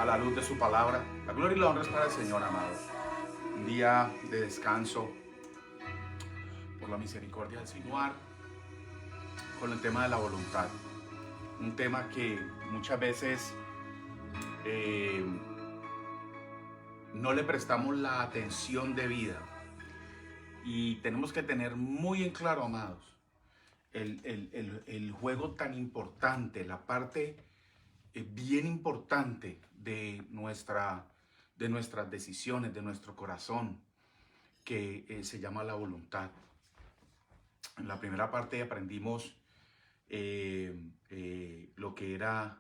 a la luz de su palabra. La gloria y la honra es para el Señor, amados. Un día de descanso por la misericordia del Señor con el tema de la voluntad. Un tema que muchas veces eh, no le prestamos la atención debida. Y tenemos que tener muy en claro, amados, el juego tan importante, la parte bien importante de nuestras decisiones, de nuestro corazón, que se llama la voluntad. En la primera parte aprendimos lo que era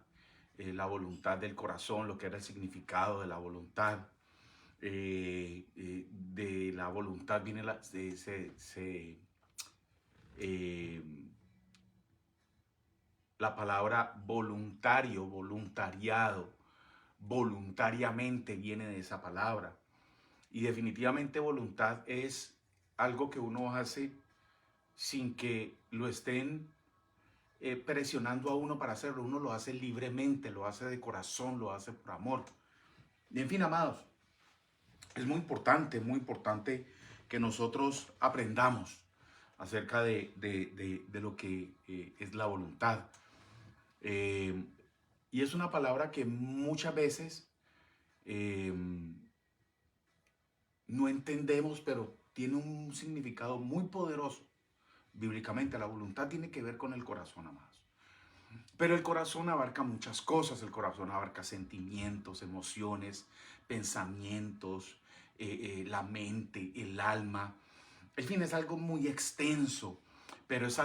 la voluntad del corazón, lo que era el significado de la voluntad. De la voluntad viene eh, la palabra voluntario, voluntariado, voluntariamente viene de esa palabra. Y definitivamente voluntad es algo que uno hace sin que lo estén presionando a uno para hacerlo. Uno lo hace libremente, lo hace de corazón, lo hace por amor. Y en fin, amados, es muy importante que nosotros aprendamos acerca de lo que es la voluntad. Y es una palabra que muchas veces eh, no entendemos, pero tiene un significado muy poderoso. Bíblicamente, la voluntad tiene que ver con el corazón, amados. Pero el corazón abarca muchas cosas. El corazón abarca sentimientos, emociones, pensamientos, la mente, el alma. En fin, es algo muy extenso, pero es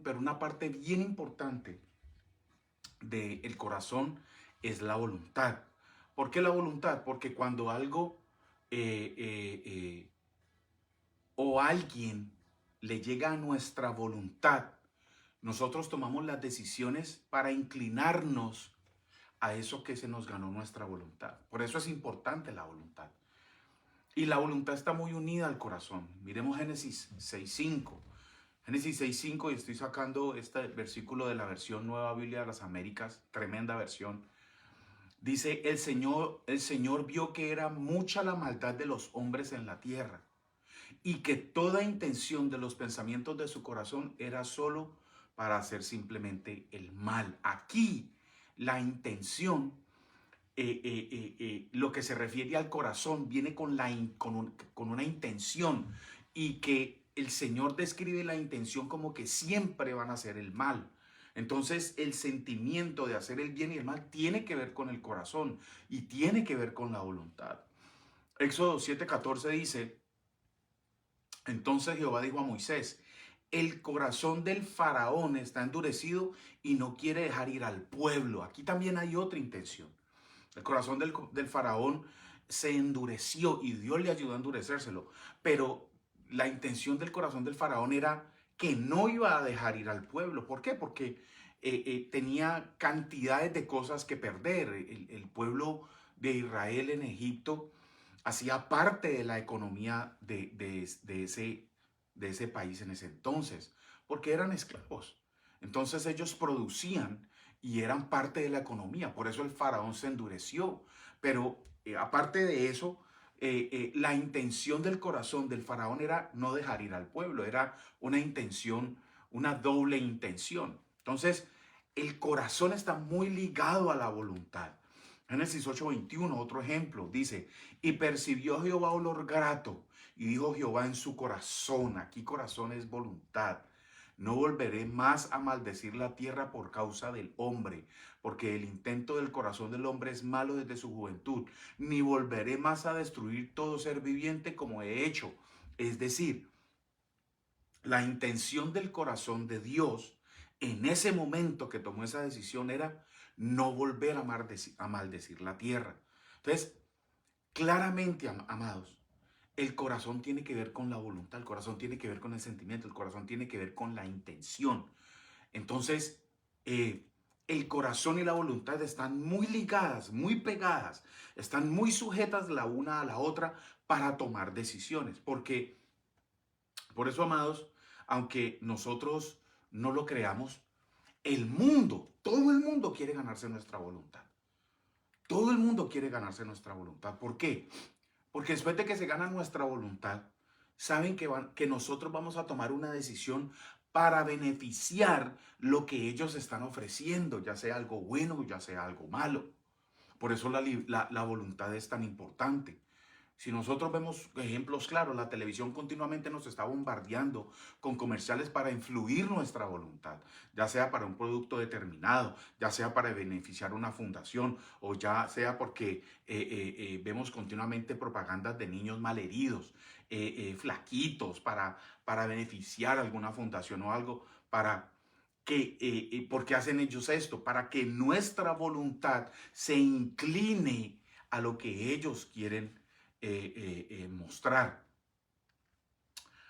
pero una parte bien importante del corazón es la voluntad. ¿Por qué la voluntad? Porque cuando algo eh, eh, eh, o alguien le llega a nuestra voluntad, nosotros tomamos las decisiones para inclinarnos a eso que se nos ganó nuestra voluntad. Por eso es importante la voluntad. Y la voluntad está muy unida al corazón. Miremos Génesis 6:5. Génesis 6:5, y estoy sacando este versículo de la versión Nueva Biblia de las Américas, tremenda versión. Dice, el Señor vio que era mucha la maldad de los hombres en la tierra y que toda intención de los pensamientos de su corazón era solo para hacer simplemente el mal. Aquí la intención, lo que se refiere al corazón, viene con una intención, y que el Señor describe la intención como que siempre van a hacer el mal. Entonces el sentimiento de hacer el bien y el mal tiene que ver con el corazón y tiene que ver con la voluntad. Éxodo 7:14 dice, entonces Jehová dijo a Moisés, el corazón del faraón está endurecido y no quiere dejar ir al pueblo. Aquí también hay otra intención. El corazón del faraón se endureció y Dios le ayudó a endurecérselo. Pero la intención del corazón del faraón era que no iba a dejar ir al pueblo. ¿Por qué? Porque tenía cantidades de cosas que perder. El pueblo de Israel en Egipto hacía parte de la economía de ese país en ese entonces, porque eran esclavos. Entonces ellos producían y eran parte de la economía. Por eso el faraón se endureció. Pero aparte de eso, la intención del corazón del faraón era no dejar ir al pueblo. Era una intención, una doble intención. Entonces, el corazón está muy ligado a la voluntad. Génesis 8:21, otro ejemplo, dice, y percibió Jehová olor grato, y dijo Jehová en su corazón, aquí corazón es voluntad, no volveré más a maldecir la tierra por causa del hombre, porque el intento del corazón del hombre es malo desde su juventud, ni volveré más a destruir todo ser viviente como he hecho. Es decir, la intención del corazón de Dios en ese momento que tomó esa decisión era no volver a maldecir la tierra. Entonces, claramente, amados, el corazón tiene que ver con la voluntad, el corazón tiene que ver con el sentimiento, el corazón tiene que ver con la intención. Entonces, el corazón y la voluntad están muy ligadas, muy pegadas, están muy sujetas la una a la otra para tomar decisiones. Porque, por eso, amados, aunque nosotros no lo creamos, el mundo, todo el mundo quiere ganarse nuestra voluntad. Todo el mundo quiere ganarse nuestra voluntad. ¿Por qué? Porque después de que se gana nuestra voluntad, saben que nosotros vamos a tomar una decisión para beneficiar lo que ellos están ofreciendo, ya sea algo bueno, ya sea algo malo. Por eso la voluntad es tan importante. Si nosotros vemos ejemplos claros, la televisión continuamente nos está bombardeando con comerciales para influir nuestra voluntad, ya sea para un producto determinado, ya sea para beneficiar una fundación o ya sea porque vemos continuamente propagandas de niños malheridos, flaquitos, para beneficiar alguna fundación o algo, ¿por qué hacen ellos esto? Para que nuestra voluntad se incline a lo que ellos quieren mostrar.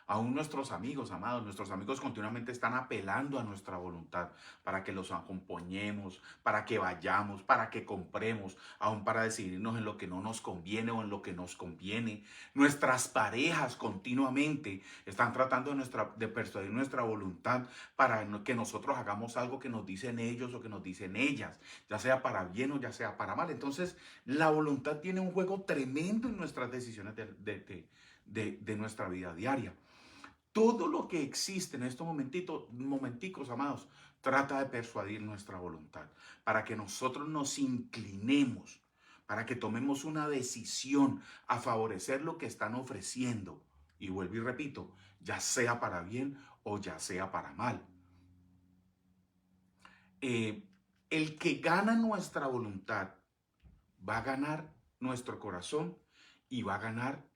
Aún nuestros amigos, amados, nuestros amigos continuamente están apelando a nuestra voluntad para que los acompañemos, para que vayamos, para que compremos, aún para decidirnos en lo que no nos conviene o en lo que nos conviene. Nuestras parejas continuamente están tratando de persuadir nuestra voluntad para que nosotros hagamos algo que nos dicen ellos o que nos dicen ellas, ya sea para bien o ya sea para mal. Entonces, la voluntad tiene un juego tremendo en nuestras decisiones de nuestra vida diaria. Todo lo que existe en estos momenticos, amados, trata de persuadir nuestra voluntad para que nosotros nos inclinemos, para que tomemos una decisión a favorecer lo que están ofreciendo. Y vuelvo y repito, ya sea para bien o ya sea para mal. El que gana nuestra voluntad va a ganar nuestro corazón y va a ganar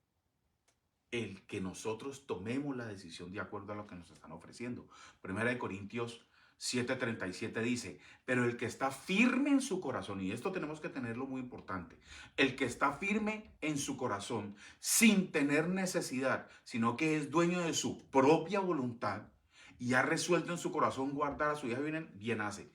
el que nosotros tomemos la decisión de acuerdo a lo que nos están ofreciendo. Primera de Corintios 7:37 dice, pero el que está firme en su corazón, y esto tenemos que tenerlo muy importante, el que está firme en su corazón sin tener necesidad, sino que es dueño de su propia voluntad y ha resuelto en su corazón guardar a su hija, bien hace.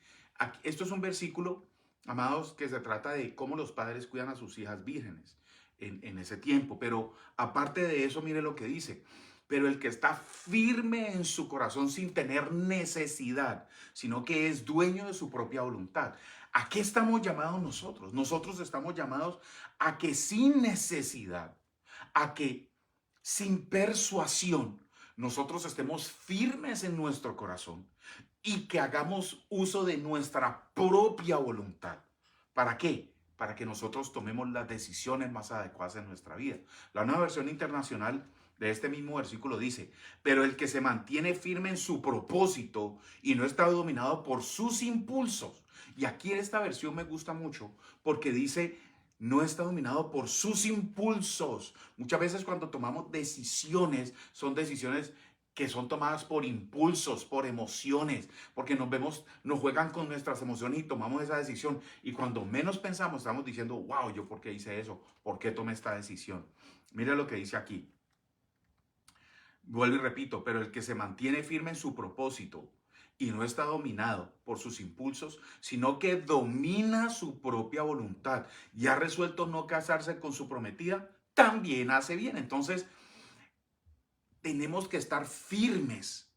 Esto es un versículo, amados, que se trata de cómo los padres cuidan a sus hijas vírgenes en ese tiempo. Pero aparte de eso, mire lo que dice. Pero el que está firme en su corazón sin tener necesidad, sino que es dueño de su propia voluntad. ¿A qué estamos llamados nosotros? Nosotros estamos llamados a que sin necesidad, a que sin persuasión, nosotros estemos firmes en nuestro corazón y que hagamos uso de nuestra propia voluntad. ¿Para qué? Para que nosotros tomemos las decisiones más adecuadas en nuestra vida. La nueva versión internacional de este mismo versículo dice, pero el que se mantiene firme en su propósito y no está dominado por sus impulsos. Y aquí esta versión me gusta mucho porque dice, no está dominado por sus impulsos. Muchas veces cuando tomamos decisiones, son decisiones que son tomadas por impulsos, por emociones, porque nos juegan con nuestras emociones y tomamos esa decisión. Y cuando menos pensamos, estamos diciendo, wow, ¿yo por qué hice eso? ¿Por qué tomé esta decisión? Mira lo que dice aquí. Vuelvo y repito, pero el que se mantiene firme en su propósito y no está dominado por sus impulsos, sino que domina su propia voluntad y ha resuelto no casarse con su prometida, también hace bien. Entonces, tenemos que estar firmes,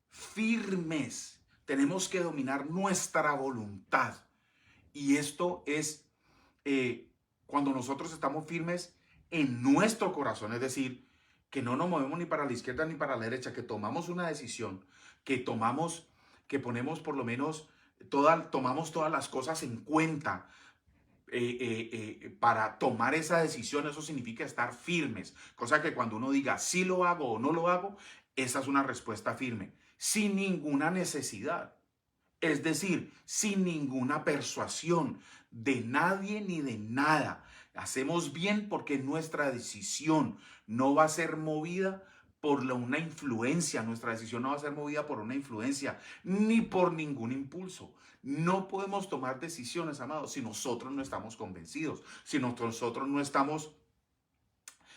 firmes. Tenemos que dominar nuestra voluntad. Y esto es cuando nosotros estamos firmes en nuestro corazón, es decir, que no nos movemos ni para la izquierda ni para la derecha, que tomamos una decisión, que ponemos por lo menos, tomamos todas las cosas en cuenta para tomar esa decisión. Eso significa estar firmes, cosa que cuando uno diga sí lo hago o no lo hago, esa es una respuesta firme, sin ninguna necesidad. Es decir, sin ninguna persuasión de nadie ni de nada. Hacemos bien porque nuestra decisión no va a ser movida por una influencia. Nuestra decisión no va a ser movida por una influencia ni por ningún impulso. No podemos tomar decisiones, amados, si nosotros no estamos convencidos, si nosotros no estamos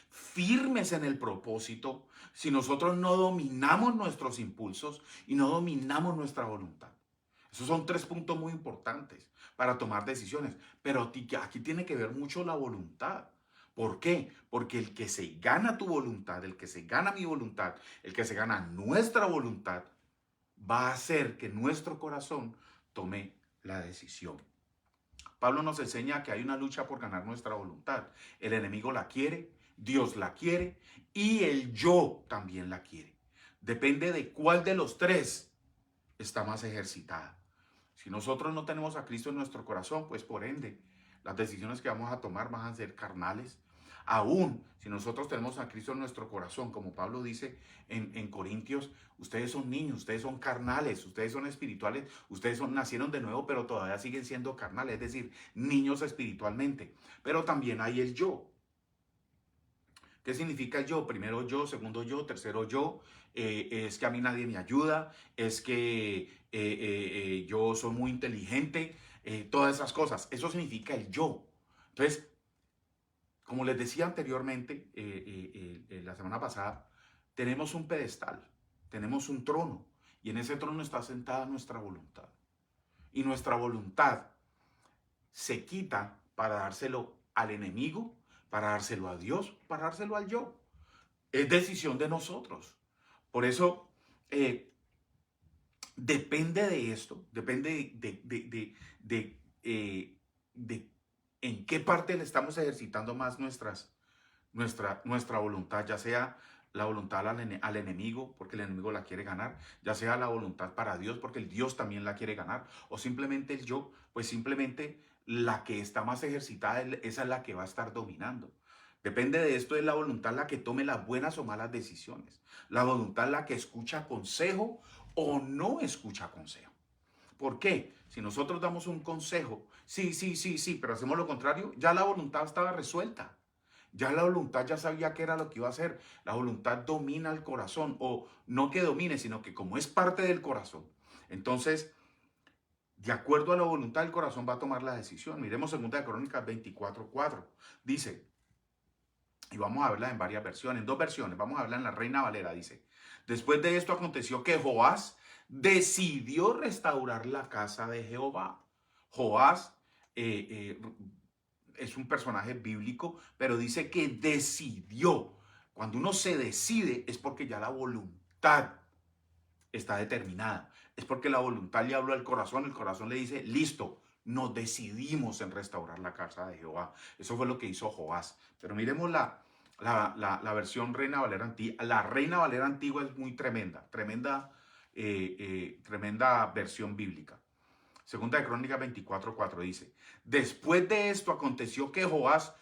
firmes en el propósito, si nosotros no dominamos nuestros impulsos y no dominamos nuestra voluntad. Esos son 3 puntos muy importantes para tomar decisiones. Pero aquí tiene que ver mucho la voluntad. ¿Por qué? Porque el que se gana tu voluntad, el que se gana mi voluntad, el que se gana nuestra voluntad, va a hacer que nuestro corazón tome la decisión. Pablo nos enseña que hay una lucha por ganar nuestra voluntad. El enemigo la quiere, Dios la quiere y el yo también la quiere. Depende de cuál de los tres está más ejercitada. Si nosotros no tenemos a Cristo en nuestro corazón, pues por ende, las decisiones que vamos a tomar van a ser carnales. Aún si nosotros tenemos a Cristo en nuestro corazón, como Pablo dice en Corintios, ustedes son niños, ustedes son carnales, ustedes son espirituales, nacieron de nuevo, pero todavía siguen siendo carnales, es decir, niños espiritualmente. Pero también hay el yo. ¿Qué significa el yo? Primero yo, segundo yo, tercero yo. Es que a mí nadie me ayuda, es que yo soy muy inteligente, todas esas cosas. Eso significa el yo. Entonces, como les decía anteriormente, la semana pasada, tenemos un pedestal, tenemos un trono, y en ese trono está sentada nuestra voluntad. Y nuestra voluntad se quita para dárselo al enemigo, para dárselo a Dios, para dárselo al yo. Es decisión de nosotros. Por eso, depende de esto, depende de en qué parte le estamos ejercitando más nuestra voluntad, ya sea la voluntad al enemigo, porque el enemigo la quiere ganar, ya sea la voluntad para Dios, porque el Dios también la quiere ganar, o simplemente el yo, pues simplemente la que está más ejercitada, esa es la que va a estar dominando. Depende de esto, es la voluntad la que tome las buenas o malas decisiones, la voluntad la que escucha consejo o no escucha consejo. ¿Por qué? Si nosotros damos un consejo, sí, sí, sí, sí, pero hacemos lo contrario, ya la voluntad estaba resuelta. Ya la voluntad ya sabía qué era lo que iba a hacer. La voluntad domina el corazón, o no que domine, sino que como es parte del corazón, entonces, de acuerdo a la voluntad del corazón va a tomar la decisión. Miremos 2 Crónicas 24:4. Dice, y vamos a verla en varias versiones, en dos versiones, vamos a verla en la Reina Valera, dice, después de esto aconteció que Joás decidió restaurar la casa de Jehová. Joás es un personaje bíblico, pero dice que decidió. Cuando uno se decide es porque ya la voluntad está determinada. Es porque la voluntad le habló al corazón, el corazón le dice, listo, nos decidimos en restaurar la casa de Jehová. Eso fue lo que hizo Joás. Pero miremos la versión Reina Valera Antigua. La Reina Valera Antigua es muy tremenda, tremenda versión bíblica. 2 Crónicas 24:4 dice, después de esto aconteció que Joás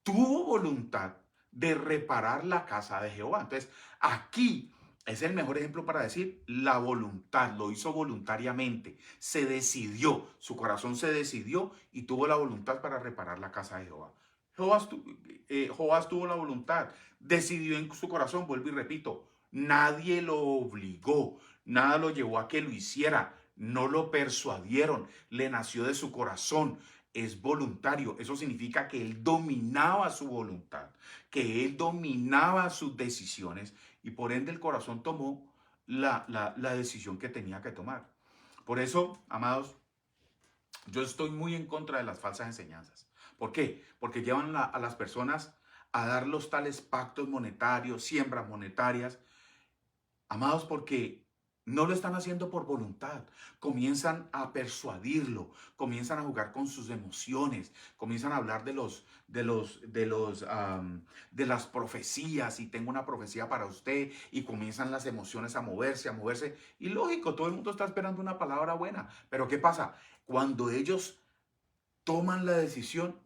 tuvo voluntad de reparar la casa de Jehová. Entonces, aquí es el mejor ejemplo para decir la voluntad, lo hizo voluntariamente, se decidió, su corazón se decidió y tuvo la voluntad para reparar la casa de Jehová. Joás tuvo la voluntad, decidió en su corazón, vuelvo y repito, nadie lo obligó, nada lo llevó a que lo hiciera, no lo persuadieron, le nació de su corazón, es voluntario. Eso significa que él dominaba su voluntad, que él dominaba sus decisiones y por ende el corazón tomó la decisión que tenía que tomar. Por eso, amados, yo estoy muy en contra de las falsas enseñanzas. ¿Por qué? Porque llevan a las personas a dar los tales pactos monetarios, siembras monetarias, amados, porque no lo están haciendo por voluntad. Comienzan a persuadirlo, comienzan a jugar con sus emociones, comienzan a hablar de las profecías, y tengo una profecía para usted, y comienzan las emociones a moverse, a moverse. Y lógico, todo el mundo está esperando una palabra buena. Pero ¿qué pasa? Cuando ellos toman la decisión,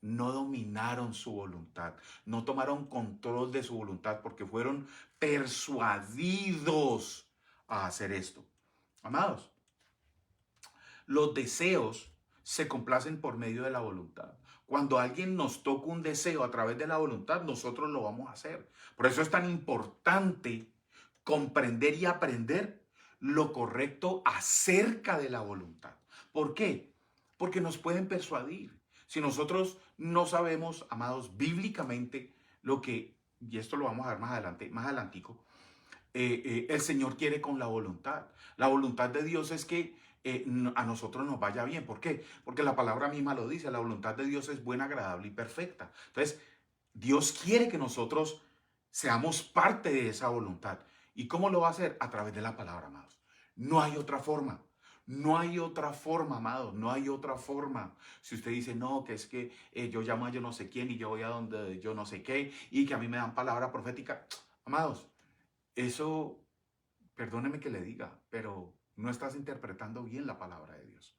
no dominaron su voluntad, no tomaron control de su voluntad porque fueron persuadidos a hacer esto. Amados, los deseos se complacen por medio de la voluntad. Cuando alguien nos toca un deseo a través de la voluntad, nosotros lo vamos a hacer. Por eso es tan importante comprender y aprender lo correcto acerca de la voluntad. ¿Por qué? Porque nos pueden persuadir. Si nosotros no sabemos, amados, bíblicamente lo que, y esto lo vamos a ver más adelante, más adelantico, el Señor quiere con la voluntad. La voluntad de Dios es que a nosotros nos vaya bien. ¿Por qué? Porque la palabra misma lo dice, la voluntad de Dios es buena, agradable y perfecta. Entonces, Dios quiere que nosotros seamos parte de esa voluntad. ¿Y cómo lo va a hacer? A través de la palabra, amados. No hay otra forma. No hay otra forma, amados, no hay otra forma. Si usted dice, no, que es que yo llamo a yo no sé quién y yo voy a donde yo no sé qué y que a mí me dan palabra profética, amados, eso, perdóneme que le diga, pero no estás interpretando bien la palabra de Dios.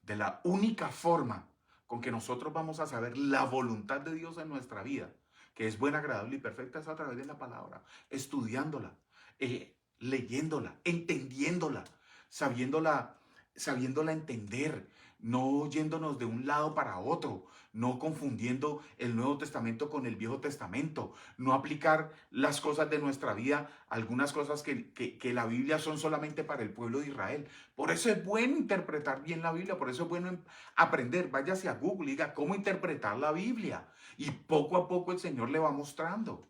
De la única forma con que nosotros vamos a saber la voluntad de Dios en nuestra vida, que es buena, agradable y perfecta, es a través de la palabra, estudiándola, leyéndola, entendiéndola, sabiéndola, sabiéndola entender, no yéndonos de un lado para otro, no confundiendo el Nuevo Testamento con el Viejo Testamento, no aplicar las cosas de nuestra vida, algunas cosas que la Biblia son solamente para el pueblo de Israel. Por eso es bueno interpretar bien la Biblia, por eso es bueno aprender. Váyase a Google y diga cómo interpretar la Biblia. Y poco a poco el Señor le va mostrando.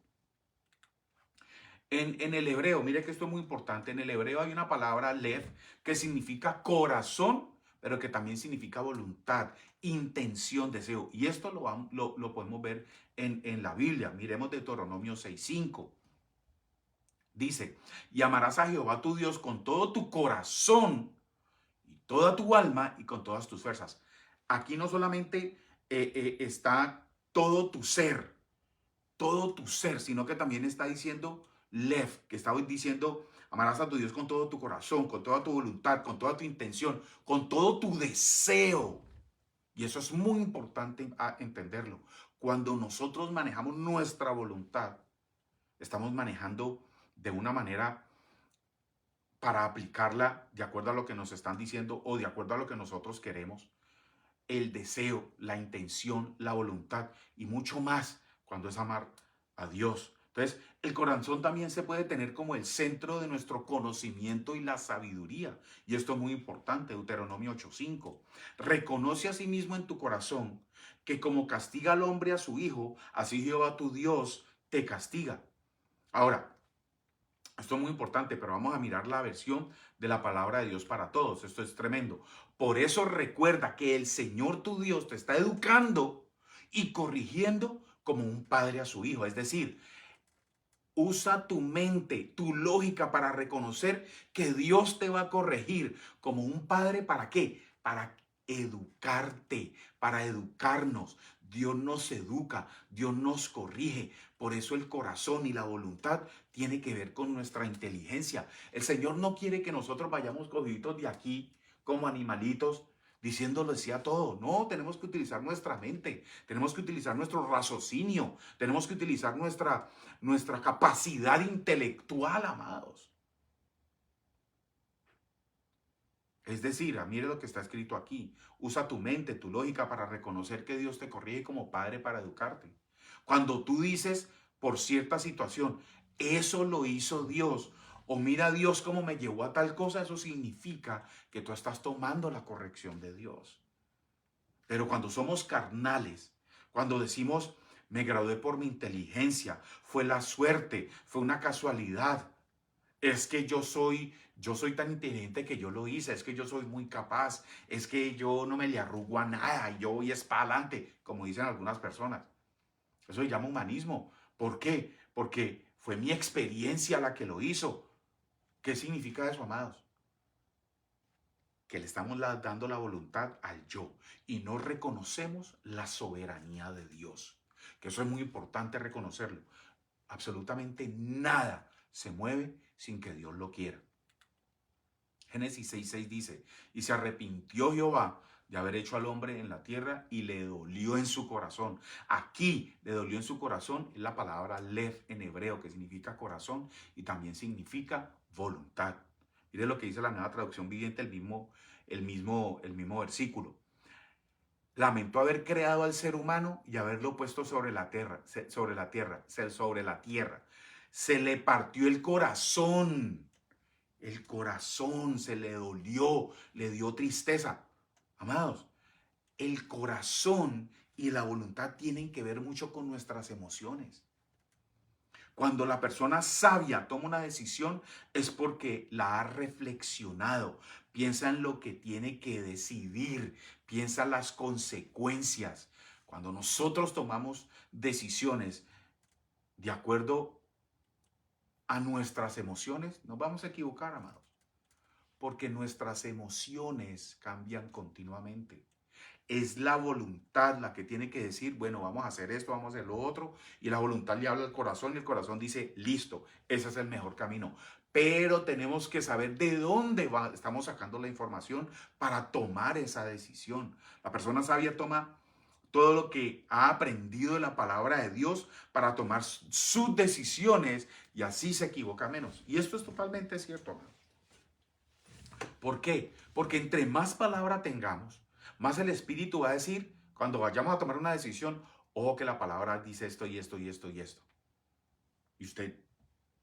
En el hebreo, mire que esto es muy importante, en el hebreo hay una palabra lev que significa corazón, pero que también significa voluntad, intención, deseo. Y esto lo podemos ver en la Biblia. Miremos Deuteronomio 6:5. Dice, y amarás a Jehová tu Dios con todo tu corazón y toda tu alma y con todas tus fuerzas. Aquí no solamente está todo tu ser, sino que también está diciendo Lev, que está diciendo, amarás a tu Dios con todo tu corazón, con toda tu voluntad, con toda tu intención, con todo tu deseo. Y eso es muy importante entenderlo. Cuando nosotros manejamos nuestra voluntad, estamos manejando de una manera para aplicarla de acuerdo a lo que nos están diciendo o de acuerdo a lo que nosotros queremos, el deseo, la intención, la voluntad y mucho más cuando es amar a Dios. Entonces, el corazón también se puede tener como el centro de nuestro conocimiento y la sabiduría. Y esto es muy importante, Deuteronomio 8:5. Reconoce a sí mismo en tu corazón que como castiga al hombre a su hijo, así Jehová tu Dios te castiga. Ahora, esto es muy importante, pero vamos a mirar la versión de la palabra de Dios para todos. Esto es tremendo. Por eso recuerda que el Señor tu Dios te está educando y corrigiendo como un padre a su hijo. Es decir, usa tu mente, tu lógica para reconocer que Dios te va a corregir como un padre. ¿Para qué? Para educarte, para educarnos. Dios nos educa, Dios nos corrige. Por eso el corazón y la voluntad tiene que ver con nuestra inteligencia. El Señor no quiere que nosotros vayamos cogidos de aquí como animalitos diciéndolo sí a todo. No, tenemos que utilizar nuestra mente, tenemos que utilizar nuestro raciocinio, tenemos que utilizar nuestra capacidad intelectual, amados. Es decir, mire lo que está escrito aquí. Usa tu mente, tu lógica para reconocer que Dios te corrige como padre para educarte. Cuando tú dices por cierta situación, eso lo hizo Dios, o mira a Dios cómo me llevó a tal cosa, eso significa que tú estás tomando la corrección de Dios. Pero cuando somos carnales, cuando decimos, me gradué por mi inteligencia, fue la suerte, fue una casualidad, es que yo soy tan inteligente que yo lo hice, es que yo soy muy capaz, es que yo no me le arrugo a nada, yo voy es para adelante, como dicen algunas personas. Eso se llama humanismo. ¿Por qué? Porque fue mi experiencia la que lo hizo. ¿Qué significa eso, amados? Que le estamos dando la voluntad al yo y no reconocemos la soberanía de Dios. Que eso es muy importante reconocerlo. Absolutamente nada se mueve sin que Dios lo quiera. Génesis 6:6 dice, y se arrepintió Jehová de haber hecho al hombre en la tierra y le dolió en su corazón. Aquí le dolió en su corazón es la palabra lev en hebreo, que significa corazón y también significa voluntad. Mire lo que dice la Nueva Traducción Viviente, el mismo versículo. Lamentó haber creado al ser humano y haberlo puesto sobre la tierra. Se le partió el corazón. El corazón se le dolió, le dio tristeza. Amados, el corazón y la voluntad tienen que ver mucho con nuestras emociones. Cuando la persona sabia toma una decisión es porque la ha reflexionado, piensa en lo que tiene que decidir, piensa en las consecuencias. Cuando nosotros tomamos decisiones de acuerdo a nuestras emociones, nos vamos a equivocar, amados. Porque nuestras emociones cambian continuamente. Es la voluntad la que tiene que decir, bueno, vamos a hacer esto, vamos a hacer lo otro, y la voluntad le habla al corazón y el corazón dice, listo, ese es el mejor camino. Pero tenemos que saber de dónde estamos sacando la información para tomar esa decisión. La persona sabia toma todo lo que ha aprendido de la palabra de Dios para tomar sus decisiones y así se equivoca menos. Y esto es totalmente cierto, hermano. ¿Por qué? Porque entre más palabra tengamos, más el Espíritu va a decir, cuando vayamos a tomar una decisión, ojo que la palabra dice esto y esto y esto y esto. Y usted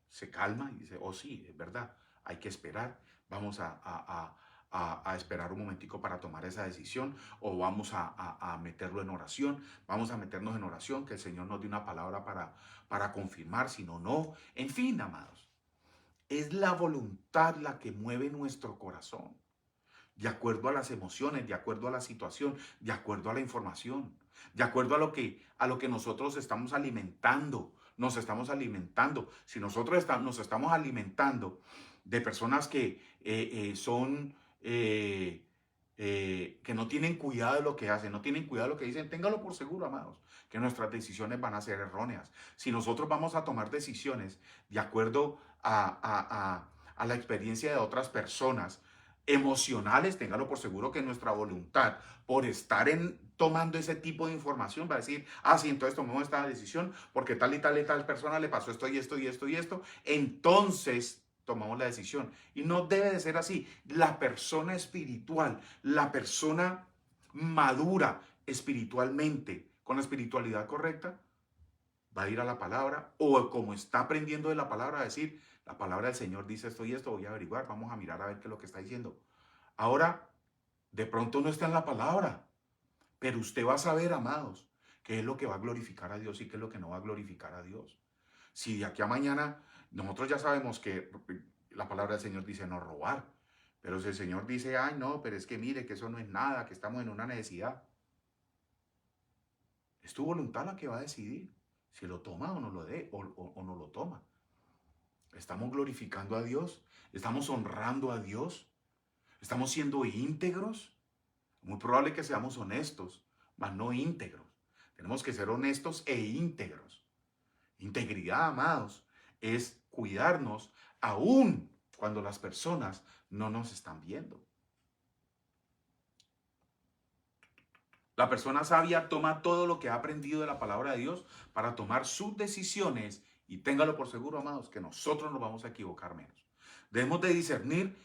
se calma y dice, oh sí, es verdad, hay que esperar, vamos a esperar un momentico para tomar esa decisión, o vamos a meterlo en oración, vamos a meternos en oración, que el Señor nos dé una palabra para confirmar, si no, no. En fin, amados, es la voluntad la que mueve nuestro corazón, de acuerdo a las emociones, de acuerdo a la situación, de acuerdo a la información, de acuerdo a lo que nosotros estamos alimentando, nos estamos alimentando. Si nosotros nos estamos alimentando de personas que son, que no tienen cuidado de lo que hacen, no tienen cuidado de lo que dicen, téngalo por seguro, amados, que nuestras decisiones van a ser erróneas. Si nosotros vamos a tomar decisiones de acuerdo a la experiencia de otras personas, emocionales, téngalo por seguro que nuestra voluntad, por estar tomando ese tipo de información, va a decir, ah, sí, entonces tomamos esta decisión porque tal y tal y tal persona le pasó esto y esto y esto y esto, entonces tomamos la decisión. Y no debe de ser así. La persona espiritual, la persona madura espiritualmente, con la espiritualidad correcta, va a ir a la palabra, o como está aprendiendo de la palabra, a decir, la palabra del Señor dice esto y esto, voy a averiguar, vamos a mirar a ver qué es lo que está diciendo. Ahora, de pronto no está en la palabra, pero usted va a saber, amados, qué es lo que va a glorificar a Dios y qué es lo que no va a glorificar a Dios. Si de aquí a mañana nosotros ya sabemos que la palabra del Señor dice no robar, pero si el Señor dice, ay no, pero es que mire que eso no es nada, que estamos en una necesidad, es tu voluntad la que va a decidir si lo toma o no lo dé o no lo toma. Estamos glorificando a Dios, estamos honrando a Dios, estamos siendo íntegros. Muy probable que seamos honestos, mas no íntegros. Tenemos que ser honestos e íntegros. Integridad, amados, es cuidarnos aún cuando las personas no nos están viendo. La persona sabia toma todo lo que ha aprendido de la palabra de Dios para tomar sus decisiones, y téngalo por seguro, amados, que nosotros nos vamos a equivocar menos. Debemos de discernir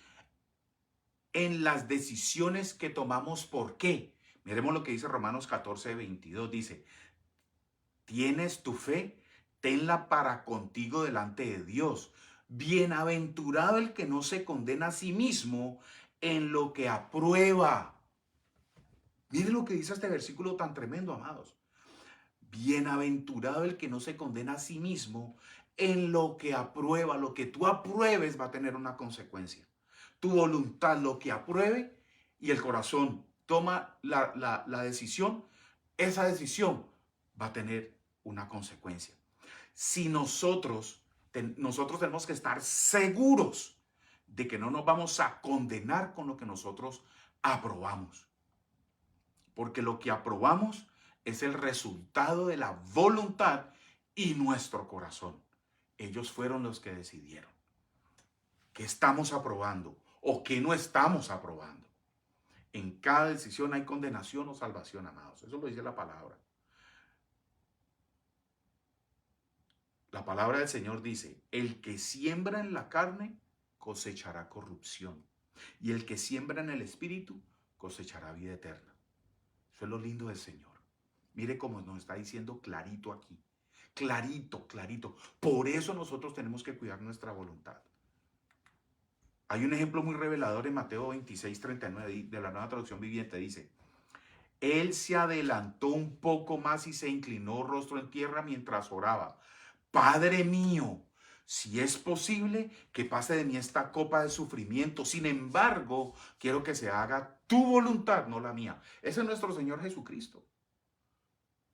en las decisiones que tomamos. ¿Por qué? Miremos lo que dice Romanos 14:22. Dice, tienes tu fe, tenla para contigo delante de Dios. Bienaventurado el que no se condena a sí mismo en lo que aprueba. Mire lo que dice este versículo tan tremendo, amados. Bienaventurado el que no se condena a sí mismo en lo que aprueba. Lo que tú apruebes va a tener una consecuencia. Tu voluntad, lo que apruebe, y el corazón toma la decisión, esa decisión va a tener una consecuencia. Si nosotros tenemos que estar seguros de que no nos vamos a condenar con lo que nosotros aprobamos. Porque lo que aprobamos es el resultado de la voluntad y nuestro corazón. Ellos fueron los que decidieron qué estamos aprobando o qué no estamos aprobando. En cada decisión hay condenación o salvación, amados. Eso lo dice la palabra. La palabra del Señor dice, el que siembra en la carne cosechará corrupción, y el que siembra en el espíritu cosechará vida eterna. Eso es lo lindo del Señor. Mire cómo nos está diciendo clarito aquí. Clarito, clarito. Por eso nosotros tenemos que cuidar nuestra voluntad. Hay un ejemplo muy revelador en Mateo 26:39 de la Nueva Traducción Viviente. Dice, él se adelantó un poco más y se inclinó rostro en tierra mientras oraba. Padre mío, si es posible que pase de mí esta copa de sufrimiento. Sin embargo, quiero que se haga tu voluntad, no la mía. Ese es nuestro Señor Jesucristo.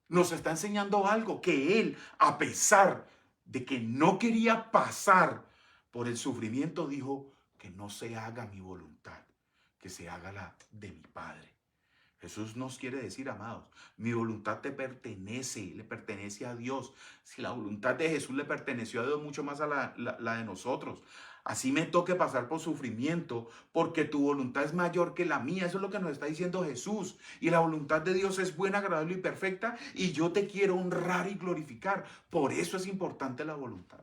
Nos está enseñando algo, que Él, a pesar de que no quería pasar por el sufrimiento, dijo, que no se haga mi voluntad, que se haga la de mi Padre. Jesús nos quiere decir, amados, mi voluntad te pertenece, le pertenece a Dios. Si la voluntad de Jesús le perteneció a Dios, mucho más a la de nosotros. Así me toque pasar por sufrimiento, porque tu voluntad es mayor que la mía. Eso es lo que nos está diciendo Jesús. Y la voluntad de Dios es buena, agradable y perfecta. Y yo te quiero honrar y glorificar. Por eso es importante la voluntad.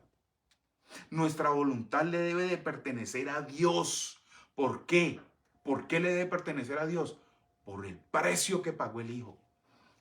Nuestra voluntad le debe de pertenecer a Dios. ¿Por qué? ¿Por qué le debe pertenecer a Dios? Por el precio que pagó el Hijo.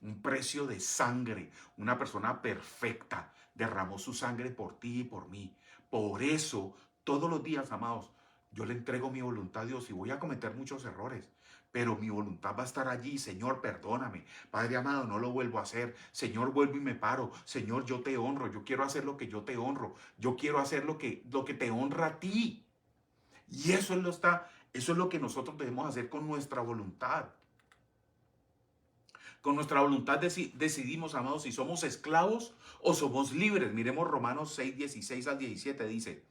Un precio de sangre. Una persona perfecta derramó su sangre por ti y por mí. Por eso, todos los días, amados, yo le entrego mi voluntad a Dios y voy a cometer muchos errores. Pero mi voluntad va a estar allí. Señor, perdóname. Padre amado, no lo vuelvo a hacer. Señor, vuelvo y me paro. Señor, yo te honro. Yo quiero hacer lo que yo te honro. Yo quiero hacer lo que te honra a ti. Y eso es lo que nosotros debemos hacer con nuestra voluntad. Con nuestra voluntad decidimos, amados, si somos esclavos o somos libres. Miremos Romanos 6, 16 al 17. Dice,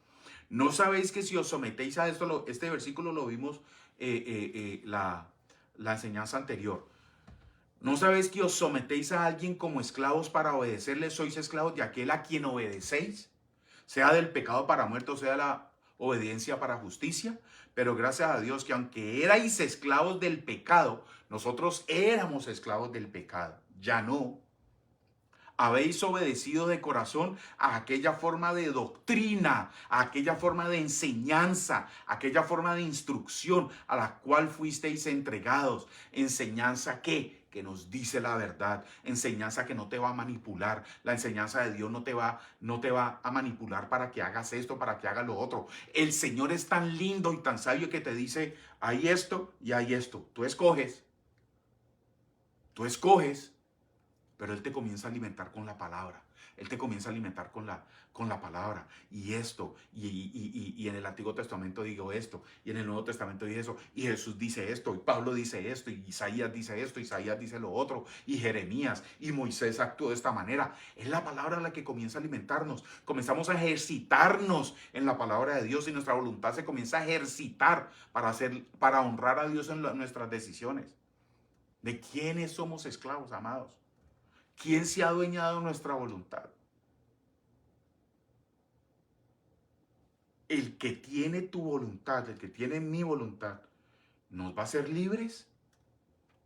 ¿no sabéis que si os sometéis a esto? Este versículo lo vimos la enseñanza anterior. ¿No sabéis que os sometéis a alguien como esclavos para obedecerle? Sois esclavos de aquel a quien obedecéis, sea del pecado para muerte o sea de la obediencia para justicia. Pero gracias a Dios que aunque erais esclavos del pecado, nosotros éramos esclavos del pecado. Ya no. Habéis obedecido de corazón a aquella forma de doctrina, a aquella forma de enseñanza, a aquella forma de instrucción a la cual fuisteis entregados. Enseñanza que nos dice la verdad, enseñanza que no te va a manipular. La enseñanza de Dios no te va a manipular para que hagas esto, para que hagas lo otro. El Señor es tan lindo y tan sabio que te dice, hay esto y hay esto. Tú escoges, pero Él te comienza a alimentar con la palabra. Él te comienza a alimentar con la palabra. Y esto, y en el Antiguo Testamento digo esto, y en el Nuevo Testamento dice eso, y Jesús dice esto, y Pablo dice esto, y Isaías dice esto, Isaías dice lo otro, y Jeremías, y Moisés actuó de esta manera. Es la palabra la que comienza a alimentarnos. Comenzamos a ejercitarnos en la palabra de Dios, y nuestra voluntad se comienza a ejercitar para honrar a Dios en nuestras decisiones. ¿De quiénes somos esclavos, amados? ¿Quién se ha adueñado de nuestra voluntad? El que tiene tu voluntad, el que tiene mi voluntad, ¿nos va a hacer libres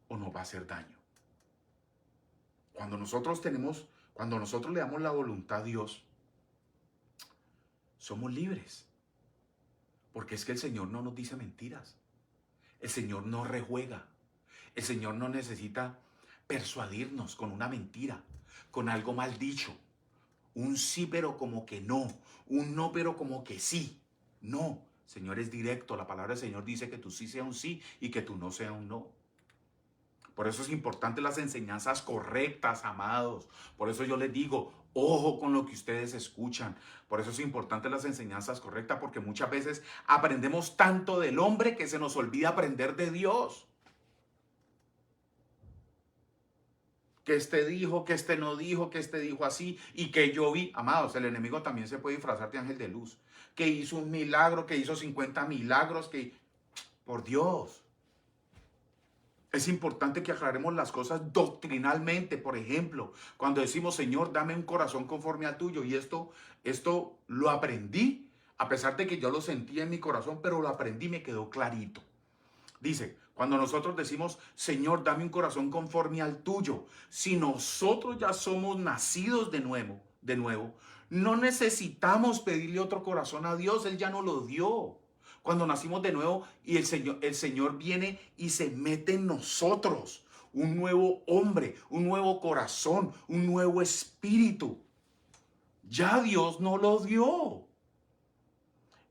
o nos va a hacer daño? Cuando nosotros le damos la voluntad a Dios, somos libres. Porque es que el Señor no nos dice mentiras. El Señor no rejuega. El Señor no necesita persuadirnos con una mentira, con algo mal dicho. Un sí pero como que no, un no pero como que sí. No, Señor es directo. La palabra del Señor dice que tu sí sea un sí y que tu no sea un no. Por eso es importante las enseñanzas correctas, amados. Por eso yo les digo, ojo con lo que ustedes escuchan. Por eso es importante las enseñanzas correctas, porque muchas veces aprendemos tanto del hombre que se nos olvida aprender de Dios. Que este dijo, que este no dijo, que este dijo así y que yo vi. Amados, el enemigo también se puede disfrazar de ángel de luz. Que hizo un milagro, que hizo 50 milagros, que... Por Dios. Es importante que aclaremos las cosas doctrinalmente. Por ejemplo, cuando decimos, Señor, dame un corazón conforme al tuyo. Y esto lo aprendí, a pesar de que yo lo sentía en mi corazón, pero lo aprendí y me quedó clarito. Dice, cuando nosotros decimos, Señor, dame un corazón conforme al tuyo, si nosotros ya somos nacidos de nuevo, no necesitamos pedirle otro corazón a Dios, Él ya nos lo dio. Cuando nacimos de nuevo y el Señor viene y se mete en nosotros, un nuevo hombre, un nuevo corazón, un nuevo espíritu. Ya Dios nos lo dio.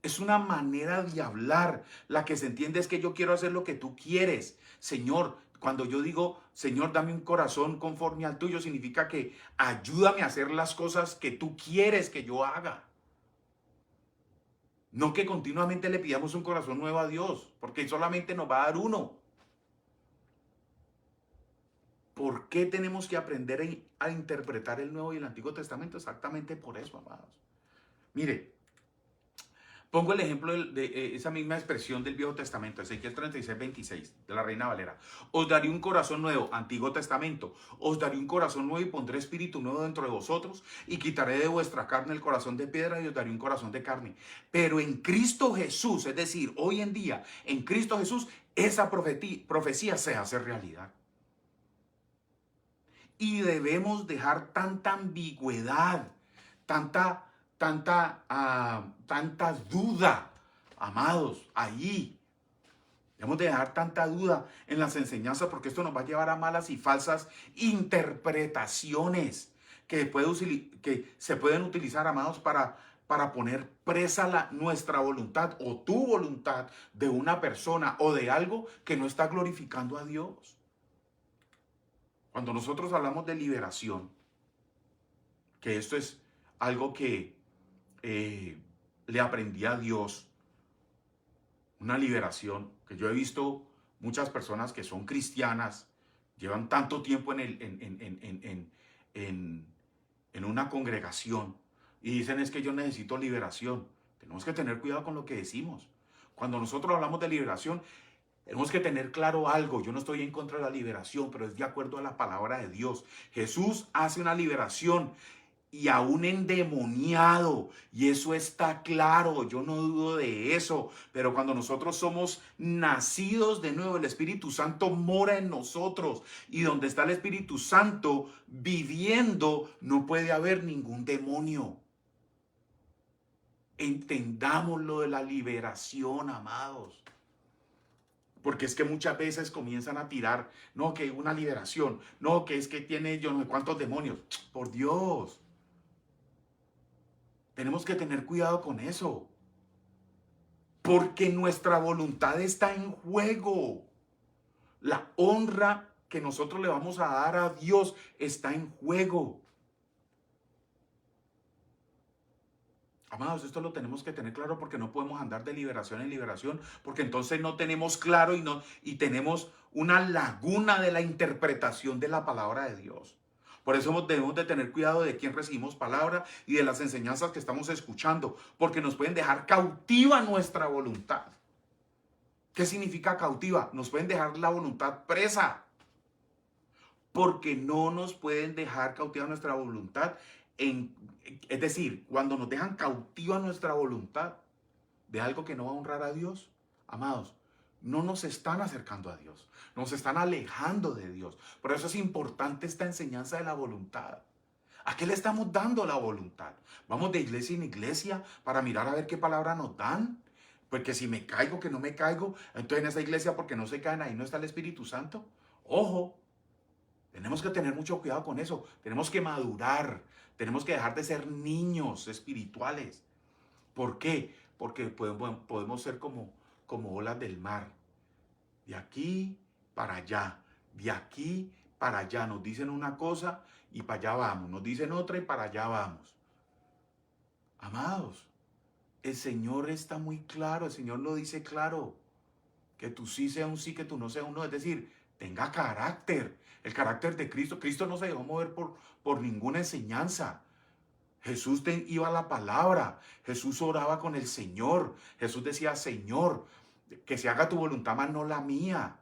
Es una manera de hablar. La que se entiende es que yo quiero hacer lo que tú quieres. Señor, cuando yo digo, Señor, dame un corazón conforme al tuyo, significa que ayúdame a hacer las cosas que tú quieres que yo haga. No que continuamente le pidamos un corazón nuevo a Dios, porque solamente nos va a dar uno. ¿Por qué tenemos que aprender a interpretar el Nuevo y el Antiguo Testamento? Exactamente por eso, amados. Mire, Pongo el ejemplo de esa misma expresión del Viejo Testamento, Ezequiel 36:26, de la Reina Valera. Os daré un corazón nuevo, Antiguo Testamento. Os daré un corazón nuevo y pondré espíritu nuevo dentro de vosotros y quitaré de vuestra carne el corazón de piedra y os daré un corazón de carne. Pero en Cristo Jesús, es decir, hoy en día, en Cristo Jesús, esa profecía se hace realidad. Y debemos dejar tanta ambigüedad, tanta duda, amados, allí. Debemos de dejar tanta duda en las enseñanzas porque esto nos va a llevar a malas y falsas interpretaciones que se pueden utilizar, amados, para poner presa nuestra voluntad o tu voluntad de una persona o de algo que no está glorificando a Dios. Cuando nosotros hablamos de liberación, que esto es algo que le aprendí a Dios, una liberación, que yo he visto muchas personas que son cristianas, llevan tanto tiempo en una congregación y dicen es que yo necesito liberación. Tenemos que tener cuidado con lo que decimos. Cuando nosotros hablamos de liberación, tenemos que tener claro algo. Yo no estoy en contra de la liberación, pero es de acuerdo a la palabra de Dios. Jesús hace una liberación y a un endemoniado, y eso está claro, yo no dudo de eso. Pero cuando nosotros somos nacidos de nuevo, el Espíritu Santo mora en nosotros, y donde está el Espíritu Santo viviendo, no puede haber ningún demonio. Entendamos lo de la liberación, amados. Porque es que muchas veces comienzan a tirar, no, que una liberación, no, que es que tiene yo no sé cuántos demonios. Por Dios. Tenemos que tener cuidado con eso. Porque nuestra voluntad está en juego. La honra que nosotros le vamos a dar a Dios está en juego. Amados, esto lo tenemos que tener claro porque no podemos andar de liberación en liberación, porque entonces no tenemos claro y tenemos una laguna de la interpretación de la palabra de Dios. Por eso debemos de tener cuidado de quién recibimos palabra y de las enseñanzas que estamos escuchando, porque nos pueden dejar cautiva nuestra voluntad. ¿Qué significa cautiva? Nos pueden dejar la voluntad presa, porque no nos pueden dejar cautiva nuestra voluntad. Es decir, cuando nos dejan cautiva nuestra voluntad de algo que no va a honrar a Dios, amados, no nos están acercando a Dios, nos están alejando de Dios. Por eso es importante esta enseñanza de la voluntad. ¿A qué le estamos dando la voluntad? ¿Vamos de iglesia en iglesia para mirar a ver qué palabra nos dan? Porque si me caigo, que no me caigo, entonces en esa iglesia porque no se caen, ahí no está el Espíritu Santo. Ojo, tenemos que tener mucho cuidado con eso. Tenemos que madurar, tenemos que dejar de ser niños espirituales. ¿Por qué? Porque podemos ser como olas del mar. De aquí para allá, de aquí para allá. Nos dicen una cosa y para allá vamos. Nos dicen otra y para allá vamos. Amados, el Señor está muy claro, el Señor lo dice claro. Que tú sí sea un sí, que tú no sea un no. Es decir, tenga carácter. El carácter de Cristo. Cristo no se dejó mover por ninguna enseñanza. Jesús iba a la palabra, Jesús oraba con el Señor, Jesús decía, Señor, que se haga tu voluntad, más no la mía.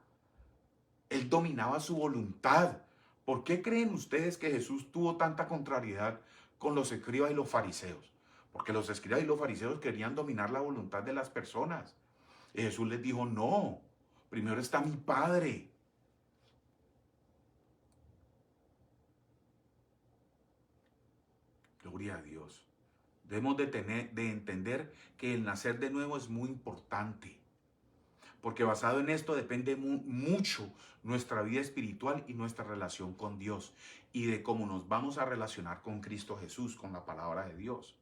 Él dominaba su voluntad. ¿Por qué creen ustedes que Jesús tuvo tanta contrariedad con los escribas y los fariseos? Porque los escribas y los fariseos querían dominar la voluntad de las personas. Y Jesús les dijo, no, primero está mi Padre. Gloria a Dios. Debemos de entender que el nacer de nuevo es muy importante, porque basado en esto depende mucho nuestra vida espiritual y nuestra relación con Dios y de cómo nos vamos a relacionar con Cristo Jesús, con la palabra de Dios.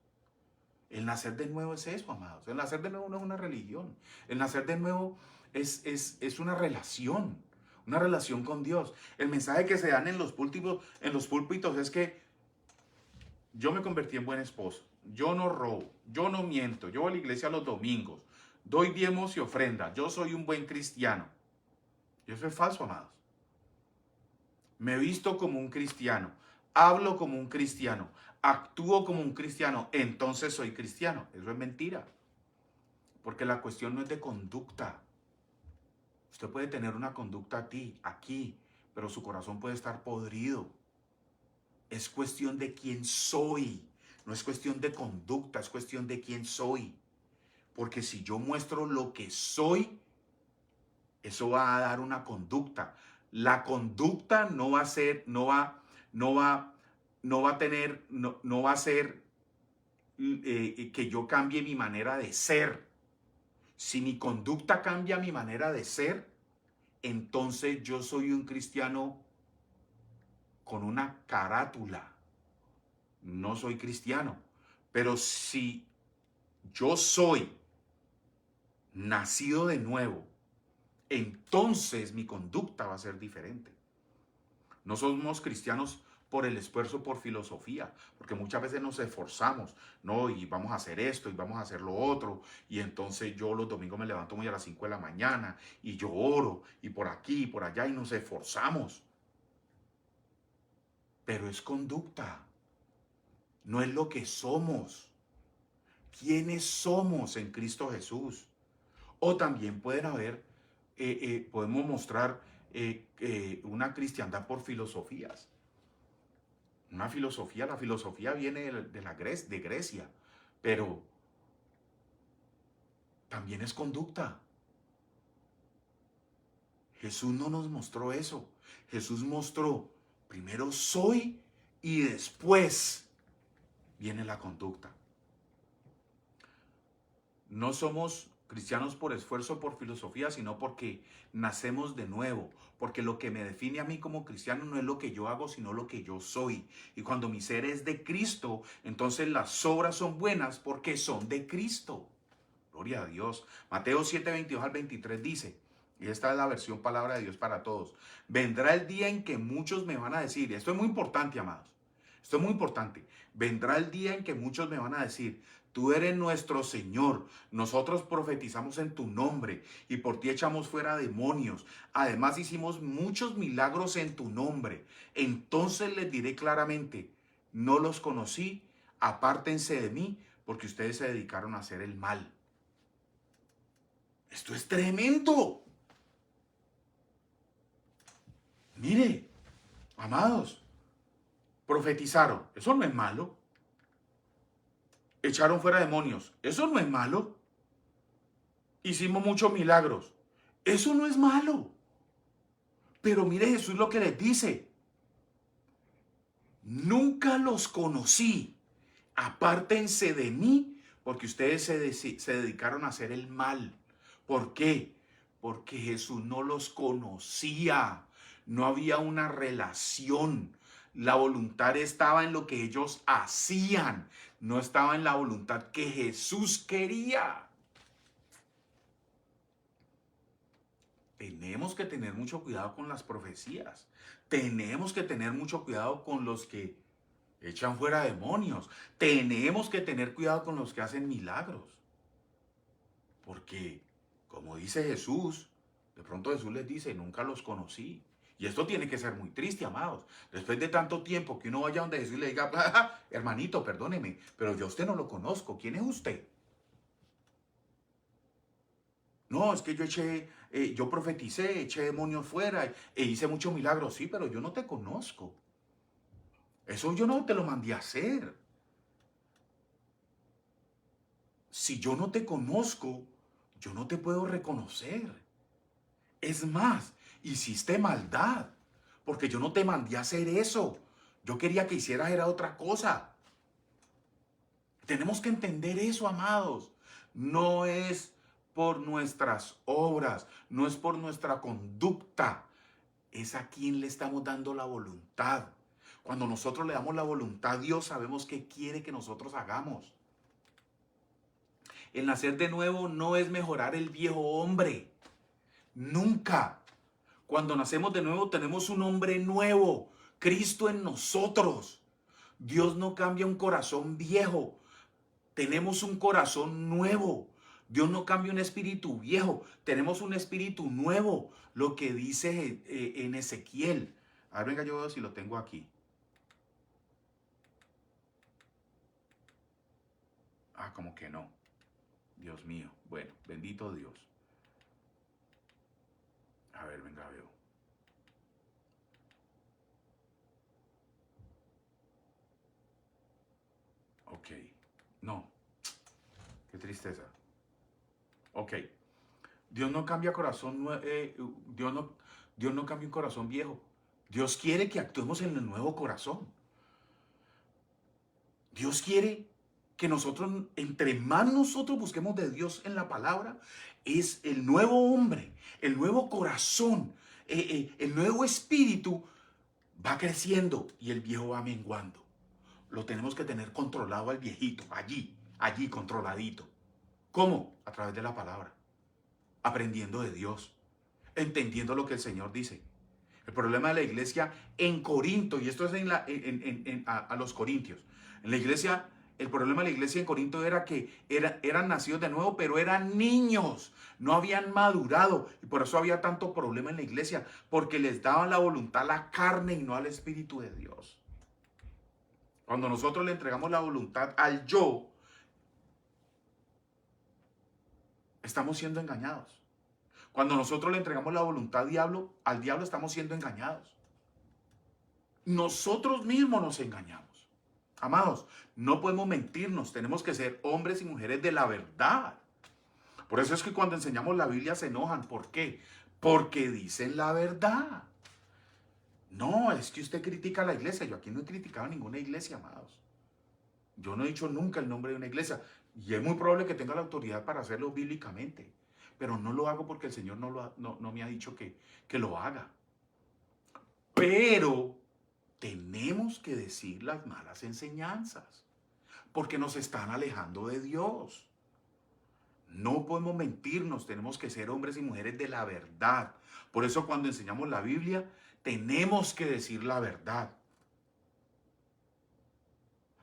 El nacer de nuevo es eso, amados. El nacer de nuevo no es una religión. El nacer de nuevo es una relación con Dios. El mensaje que se dan en los púlpitos es que yo me convertí en buen esposo, yo no robo, yo no miento, yo voy a la iglesia los domingos, doy diezmos y ofrendas, yo soy un buen cristiano. Y eso es falso, amados. Me visto como un cristiano, hablo como un cristiano, actúo como un cristiano, entonces soy cristiano. Eso es mentira. Porque la cuestión no es de conducta. Usted puede tener una conducta aquí, pero su corazón puede estar podrido. Es cuestión de quién soy. No es cuestión de conducta, es cuestión de quién soy. Porque si yo muestro lo que soy, eso va a dar una conducta. La conducta no va a ser, no va a tener, no va a ser que yo cambie mi manera de ser. Si mi conducta cambia mi manera de ser, entonces yo soy un cristiano con una carátula. No soy cristiano. Pero si yo soy nacido de nuevo, entonces mi conducta va a ser diferente. No somos cristianos por el esfuerzo, por filosofía, porque muchas veces nos esforzamos, ¿no? Y vamos a hacer esto y vamos a hacer lo otro, y entonces yo los domingos me levanto muy a las 5 de la mañana y yo oro, y por aquí y por allá, y nos esforzamos. Pero es conducta, no es lo que somos. ¿Quiénes somos en Cristo Jesús? O también pueden haber, podemos mostrar una cristiandad por filosofías. Una filosofía, la filosofía viene de Grecia, pero también es conducta. Jesús no nos mostró eso. Jesús mostró, primero soy y después viene la conducta. No somos cristianos por esfuerzo, por filosofía, sino porque nacemos de nuevo. Porque lo que me define a mí como cristiano no es lo que yo hago, sino lo que yo soy. Y cuando mi ser es de Cristo, entonces las obras son buenas porque son de Cristo. Gloria a Dios. Mateo 7, 22 al 23 dice, y esta es la versión palabra de Dios para todos: vendrá el día en que muchos me van a decir, y esto es muy importante, amados, esto es muy importante, vendrá el día en que muchos me van a decir, tú eres nuestro Señor, nosotros profetizamos en tu nombre y por ti echamos fuera demonios, además hicimos muchos milagros en tu nombre. Entonces les diré claramente, no los conocí, apártense de mí, porque ustedes se dedicaron a hacer el mal. Esto es tremendo. Mire, amados, profetizaron, eso no es malo. Echaron fuera demonios, eso no es malo. Hicimos muchos milagros, eso no es malo. Pero mire Jesús lo que les dice: nunca los conocí, apártense de mí, porque ustedes se dedicaron a hacer el mal. ¿Por qué? Porque Jesús no los conocía, no había una relación. La voluntad estaba en lo que ellos hacían, no estaba en la voluntad que Jesús quería. Tenemos que tener mucho cuidado con las profecías. Tenemos que tener mucho cuidado con los que echan fuera demonios. Tenemos que tener cuidado con los que hacen milagros. Porque, como dice Jesús, de pronto Jesús les dice, nunca los conocí. Y esto tiene que ser muy triste, amados. Después de tanto tiempo que uno vaya donde Jesús y le diga, hermanito, perdóneme, pero yo a usted no lo conozco. ¿Quién es usted? No, es que yo profeticé, eché demonios fuera e hice muchos milagros. Sí, pero yo no te conozco. Eso yo no te lo mandé a hacer. Si yo no te conozco, yo no te puedo reconocer. Es más, hiciste maldad, porque yo no te mandé a hacer eso. Yo quería que hicieras era otra cosa. Tenemos que entender eso, amados. No es por nuestras obras, no es por nuestra conducta. Es a quien le estamos dando la voluntad. Cuando nosotros le damos la voluntad a Dios, sabemos qué quiere que nosotros hagamos. El nacer de nuevo no es mejorar el viejo hombre. Nunca. Cuando nacemos de nuevo tenemos un hombre nuevo, Cristo en nosotros. Dios no cambia un corazón viejo, tenemos un corazón nuevo. Dios no cambia un espíritu viejo, tenemos un espíritu nuevo. Lo que dice en Ezequiel. A ver, venga, yo veo si lo tengo aquí. Como que no. Dios mío. Bueno, bendito Dios. A ver, venga, veo. Ok. No, qué tristeza. Ok. Dios no cambia corazón, Dios no cambia un corazón viejo. Dios quiere que actuemos en el nuevo corazón. Dios quiere que nosotros, entre más nosotros busquemos de Dios en la palabra, es el nuevo hombre, el nuevo corazón, el nuevo espíritu va creciendo y el viejo va menguando. Lo tenemos que tener controlado al viejito, allí controladito. ¿Cómo? A través de la palabra, aprendiendo de Dios, entendiendo lo que el Señor dice. El problema de la iglesia en Corinto, y esto es a los corintios, en la iglesia, el problema de la iglesia en Corinto era que eran nacidos de nuevo, pero eran niños, no habían madurado, y por eso había tanto problema en la iglesia, porque les daban la voluntad a la carne y no al Espíritu de Dios. Cuando nosotros le entregamos la voluntad al yo, estamos siendo engañados. Cuando nosotros le entregamos la voluntad al diablo estamos siendo engañados. Nosotros mismos nos engañamos. Amados, no podemos mentirnos, tenemos que ser hombres y mujeres de la verdad. Por eso es que cuando enseñamos la Biblia se enojan. ¿Por qué? Porque dicen la verdad. No, es que usted critica a la iglesia. Yo aquí no he criticado a ninguna iglesia, amados. Yo no he dicho nunca el nombre de una iglesia. Y es muy probable que tenga la autoridad para hacerlo bíblicamente. Pero no lo hago porque el Señor no me ha dicho que lo haga. Pero tenemos que decir las malas enseñanzas, porque nos están alejando de Dios. No podemos mentirnos, tenemos que ser hombres y mujeres de la verdad. Por eso cuando enseñamos la Biblia, tenemos que decir la verdad.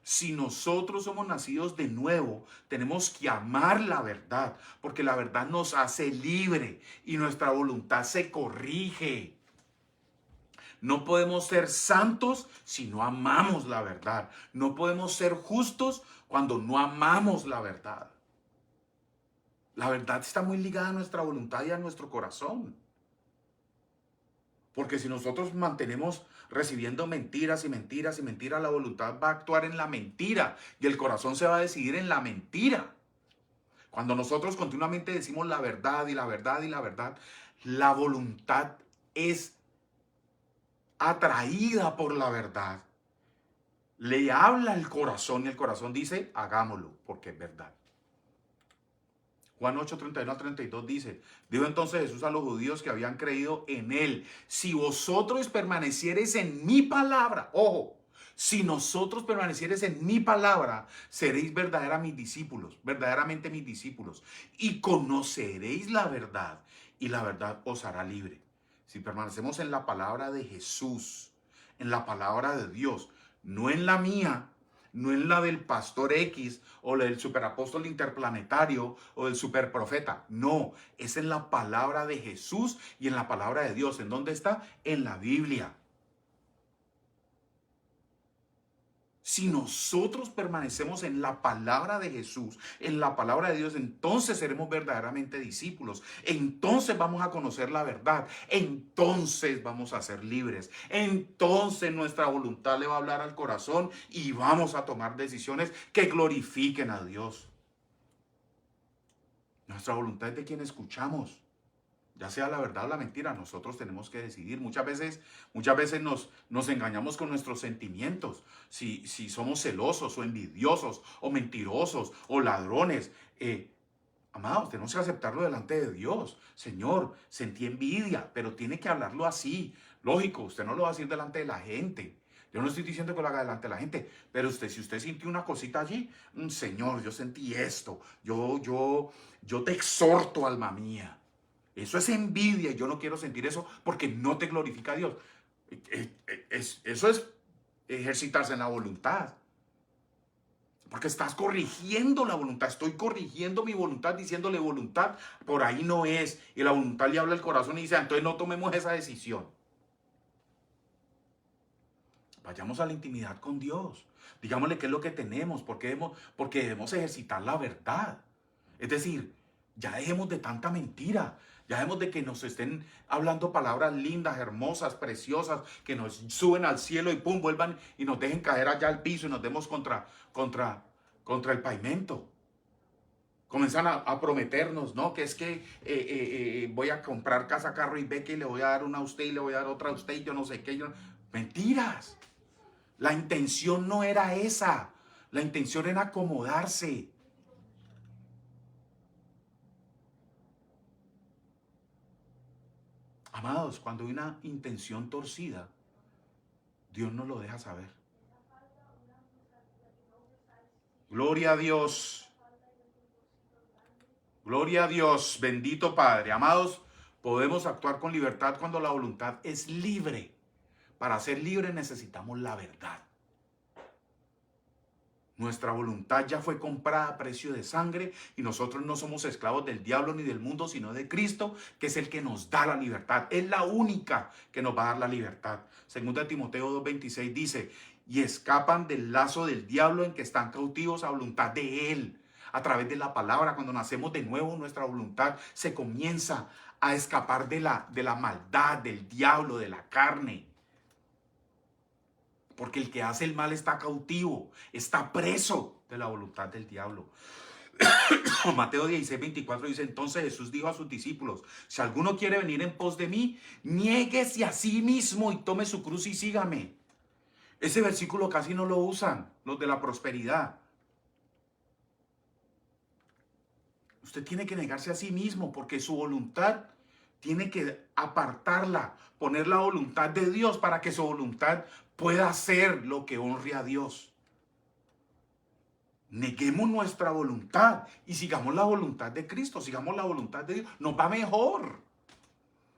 Si nosotros somos nacidos de nuevo, tenemos que amar la verdad, porque la verdad nos hace libre y nuestra voluntad se corrige. No podemos ser santos si no amamos la verdad. No podemos ser justos cuando no amamos la verdad. La verdad está muy ligada a nuestra voluntad y a nuestro corazón. Porque si nosotros mantenemos recibiendo mentiras y mentiras y mentiras, la voluntad va a actuar en la mentira y el corazón se va a decidir en la mentira. Cuando nosotros continuamente decimos la verdad y la verdad y la verdad, la voluntad es atraída por la verdad. Le habla el corazón y el corazón dice, hagámoslo, porque es verdad. Juan 8, 31 al 32 dice, dijo entonces Jesús a los judíos que habían creído en él, si vosotros permaneciereis en mi palabra, ojo, si nosotros permaneciereis en mi palabra, seréis verdaderamente mis discípulos, y conoceréis la verdad, y la verdad os hará libre. Si permanecemos en la palabra de Jesús, en la palabra de Dios, no en la mía, no en la del pastor X o la del superapóstol interplanetario o del superprofeta. No, es en la palabra de Jesús y en la palabra de Dios. ¿En dónde está? En la Biblia. Si nosotros permanecemos en la palabra de Jesús, en la palabra de Dios, entonces seremos verdaderamente discípulos. Entonces vamos a conocer la verdad. Entonces vamos a ser libres. Entonces nuestra voluntad le va a hablar al corazón y vamos a tomar decisiones que glorifiquen a Dios. Nuestra voluntad es de quien escuchamos. Ya sea la verdad o la mentira, nosotros tenemos que decidir. Muchas veces nos engañamos con nuestros sentimientos. Si somos celosos o envidiosos o mentirosos o ladrones, amados, tenemos que aceptarlo delante de Dios. Señor, sentí envidia, pero tiene que hablarlo así. Lógico, usted no lo va a decir delante de la gente. Yo no estoy diciendo que lo haga delante de la gente, pero si usted sintió una cosita allí, Señor, yo sentí esto. Yo te exhorto, alma mía. Eso es envidia y yo no quiero sentir eso porque no te glorifica a Dios. Eso es ejercitarse en la voluntad. Porque estás corrigiendo la voluntad. Estoy corrigiendo mi voluntad diciéndole voluntad. Por ahí no es. Y la voluntad le habla al corazón y dice, entonces no tomemos esa decisión. Vayamos a la intimidad con Dios. Digámosle qué es lo que tenemos. Porque debemos ejercitar la verdad. Es decir, ya dejemos de tanta mentira. Ya dejemos de que nos estén hablando palabras lindas, hermosas, preciosas, que nos suben al cielo y pum, vuelvan y nos dejen caer allá al piso y nos demos contra el pavimento. Comienzan a prometernos, ¿no? Que es que voy a comprar casa, carro y beca y le voy a dar una a usted y le voy a dar otra a usted y yo no sé qué. Mentiras. La intención no era esa. La intención era acomodarse. Amados, cuando hay una intención torcida, Dios nos lo deja saber. Gloria a Dios. Gloria a Dios. Bendito Padre. Amados, podemos actuar con libertad cuando la voluntad es libre. Para ser libre necesitamos la verdad. Nuestra voluntad ya fue comprada a precio de sangre y nosotros no somos esclavos del diablo ni del mundo, sino de Cristo, que es el que nos da la libertad. Es la única que nos va a dar la libertad. Segunda Timoteo 2:26 dice, y escapan del lazo del diablo en que están cautivos a voluntad de él. A través de la palabra, cuando nacemos de nuevo, nuestra voluntad se comienza a escapar de la maldad, del diablo, de la carne. Porque el que hace el mal está cautivo, está preso de la voluntad del diablo. Mateo 16:24 dice, entonces Jesús dijo a sus discípulos, si alguno quiere venir en pos de mí, niéguese a sí mismo y tome su cruz y sígame. Ese versículo casi no lo usan los de la prosperidad. Usted tiene que negarse a sí mismo porque su voluntad tiene que apartarla, poner la voluntad de Dios para que su voluntad pueda hacer lo que honre a Dios. Neguemos nuestra voluntad y sigamos la voluntad de Cristo, sigamos la voluntad de Dios. Nos va mejor.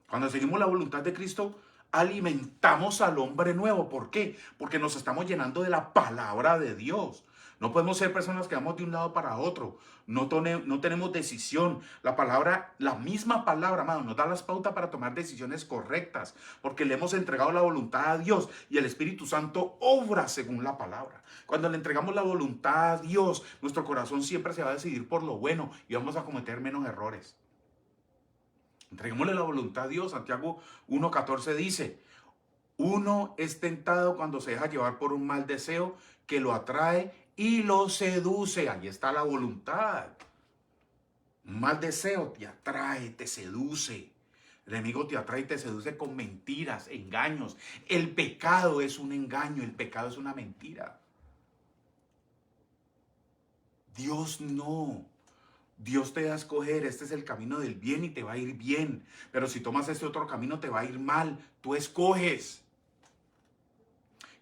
Cuando seguimos la voluntad de Cristo, alimentamos al hombre nuevo. ¿Por qué? Porque nos estamos llenando de la palabra de Dios. No podemos ser personas que vamos de un lado para otro. No tenemos decisión. La misma palabra, amado, nos da las pautas para tomar decisiones correctas. Porque le hemos entregado la voluntad a Dios y el Espíritu Santo obra según la palabra. Cuando le entregamos la voluntad a Dios, nuestro corazón siempre se va a decidir por lo bueno y vamos a cometer menos errores. Entreguémosle la voluntad a Dios. Santiago 1:14 dice, uno es tentado cuando se deja llevar por un mal deseo que lo atrae y lo seduce. Ahí está la voluntad. Un mal deseo te atrae, te seduce. El enemigo te atrae y te seduce con mentiras, engaños. El pecado es un engaño, el pecado es una mentira. Dios no. Dios te da a escoger, este es el camino del bien y te va a ir bien. Pero si tomas este otro camino te va a ir mal. Tú escoges.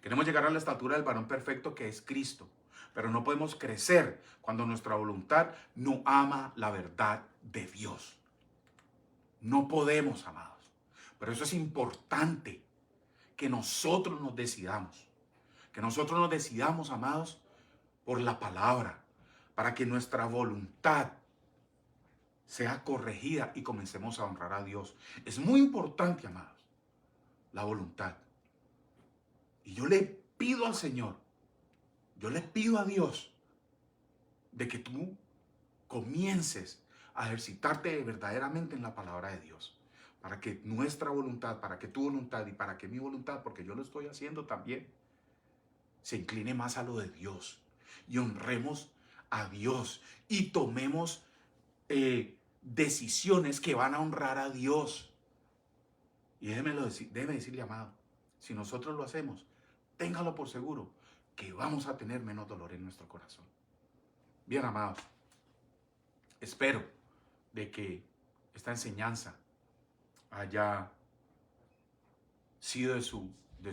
Queremos llegar a la estatura del varón perfecto que es Cristo. Pero no podemos crecer cuando nuestra voluntad no ama la verdad de Dios. No podemos, amados. Pero eso es importante, que nosotros nos decidamos. Que nosotros nos decidamos, amados, por la palabra. Para que nuestra voluntad sea corregida y comencemos a honrar a Dios. Es muy importante, amados, la voluntad. Y yo le pido al Señor, yo le pido a Dios de que tú comiences a ejercitarte verdaderamente en la palabra de Dios. Para que nuestra voluntad, para que tu voluntad y para que mi voluntad, porque yo lo estoy haciendo también, se incline más a lo de Dios. Y honremos a Dios y tomemos decisiones que van a honrar a Dios. Y déjeme decirle, amado, si nosotros lo hacemos, téngalo por seguro que vamos a tener menos dolor en nuestro corazón. Bien, amados, espero de que esta enseñanza haya sido de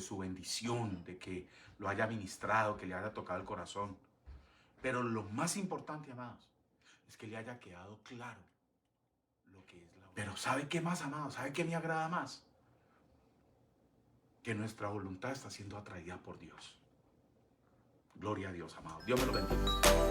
su bendición, de que lo haya ministrado, que le haya tocado el corazón. Pero lo más importante, amados, es que le haya quedado claro lo que es la voluntad. Pero ¿sabe qué más, amados? ¿Sabe qué me agrada más? Que nuestra voluntad está siendo atraída por Dios. Gloria a Dios, amados. Dios me lo bendiga.